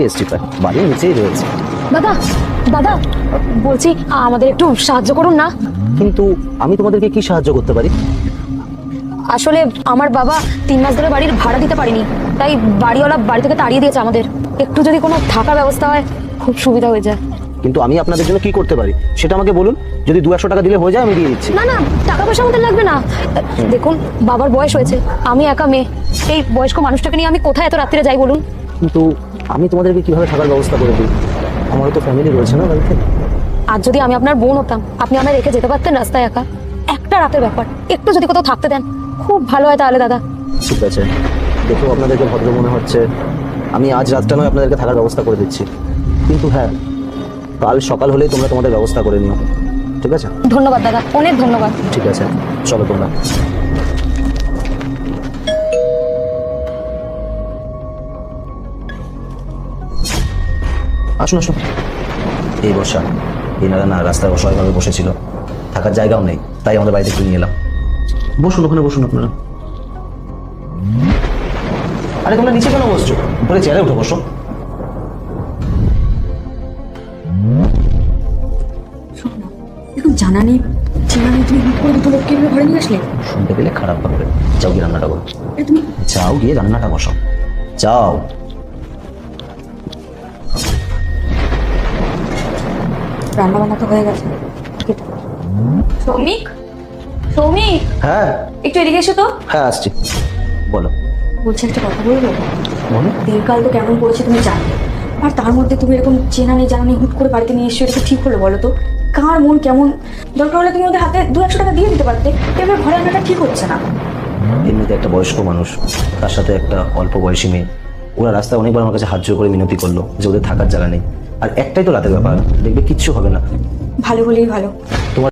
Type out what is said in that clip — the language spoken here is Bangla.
এসছি প্রায়, বাড়ির নিচেই রয়েছে। দাদা দাদা বলছি আমাদের একটু সাহায্য করুন না। কিন্তু আমি তোমাদেরকে কি সাহায্য করতে পারি? আসলে আমার বাবা 3 মাস ধরে বাড়ির ভাড়া দিতে পারেনি, তাই বাড়িওয়ালা বাড়ি থেকে তাড়িয়ে দিয়েছে আমাদের। একটু যদি কোনো থাকার ব্যবস্থা হয় খুব সুবিধা হয়ে যায়। কিন্তু আমি আপনাদের জন্য কি করতে পারি সেটা আমাকে বলুন। যদি 200 টাকা দিলে হয়ে যায় আমি দিয়ে দিচ্ছি। না না, টাকা পয়সা আমাদের লাগবে না। দেখুন বাবার বয়স হয়েছে, আমি একা মেয়ে, এই বয়স্ক মানুষটাকে নিয়ে আমি কোথায় এত রাত্রিরে যাই বলুন? কিন্তু আমি তোমাদেরকে কিভাবে থাকার ব্যবস্থা করে দিই? আমারও তো ফ্যামিলি রয়েছে না বাড়িতে। আর যদি আমি আপনার বোন হতাম, আপনি আমায় রেখে যেতে পারতেন রাস্তায় একা? একটা রাতের ব্যাপার, একটু যদি কোথাও থাকতে দেন খুব ভালো হয় তাহলে দাদা। ঠিক আছে, দেখো আপনাদেরকে ভদ্র মনে হচ্ছে, আমি আজ রাতটা নয় আপনাদেরকে থাকার ব্যবস্থা করে দিচ্ছি। কিন্তু হ্যাঁ, কাল সকাল হলেই তোমরা তোমাদের ব্যবস্থা করে নিও, ঠিক আছে? ধন্যবাদ দাদা, অনেক ধন্যবাদ। ঠিক আছে, চলো তোমরা। আসুন আসুন। এই বর্ষা এনারা না রাস্তায় অসহায়ভাবে বসেছিল, থাকার জায়গাও নেই, তাই আমাদের বাড়িতে একটু নিয়ে এলাম। বসুন, ওখানে বসুন আপনারা। আরে তোমরা নিচে কেন বসছো? উপরে চেয়ারে উঠে বসো। এখন জানা নেই চেনা নেই, তুমি হুট করে দুটো লোককে এভাবে ঘরে নিয়ে আসলে? শুনতে পেলে খারাপ ভাববে। যাও গিয়ে রান্নাটা করো। আরে তুমি যাও গিয়ে রান্নাটা বসো, যাও। রান্না বান্না তো হয়ে গেছে। সৌমিক, সৌমিক হ্যাঁ একটু এদিকে এসো তো। হ্যাঁ আসছি, বলো। বলছি একটা কথা বলবো? বলো। দিনকাল তো কেমন পড়েছে তুমি জানো, আর তার মধ্যে তুমি এরকম চেনা নেই জানা নেই হুট করে বাড়িতে নিয়ে এসছো, এটা তো ঠিক হলো বলো তো? কার মন কেমন, দরকার হলে তুমি ওদের হাতে 200 টাকা দিয়ে দিতে পারতে। এবার ঘরে আনাটা ঠিক হচ্ছে না। এমনিতে একটা বয়স্ক মানুষ, তার সাথে একটা অল্প বয়সী মেয়ে, ওরা রাস্তায় অনেকবার আমার কাছে হাত জোর করে মিনতি করলো যে ওদের থাকার জায়গা নেই। আর একটাই তো রাতের ব্যাপার, দেখবে কিচ্ছু হবে না। ভালো হলেই ভালো। তোমার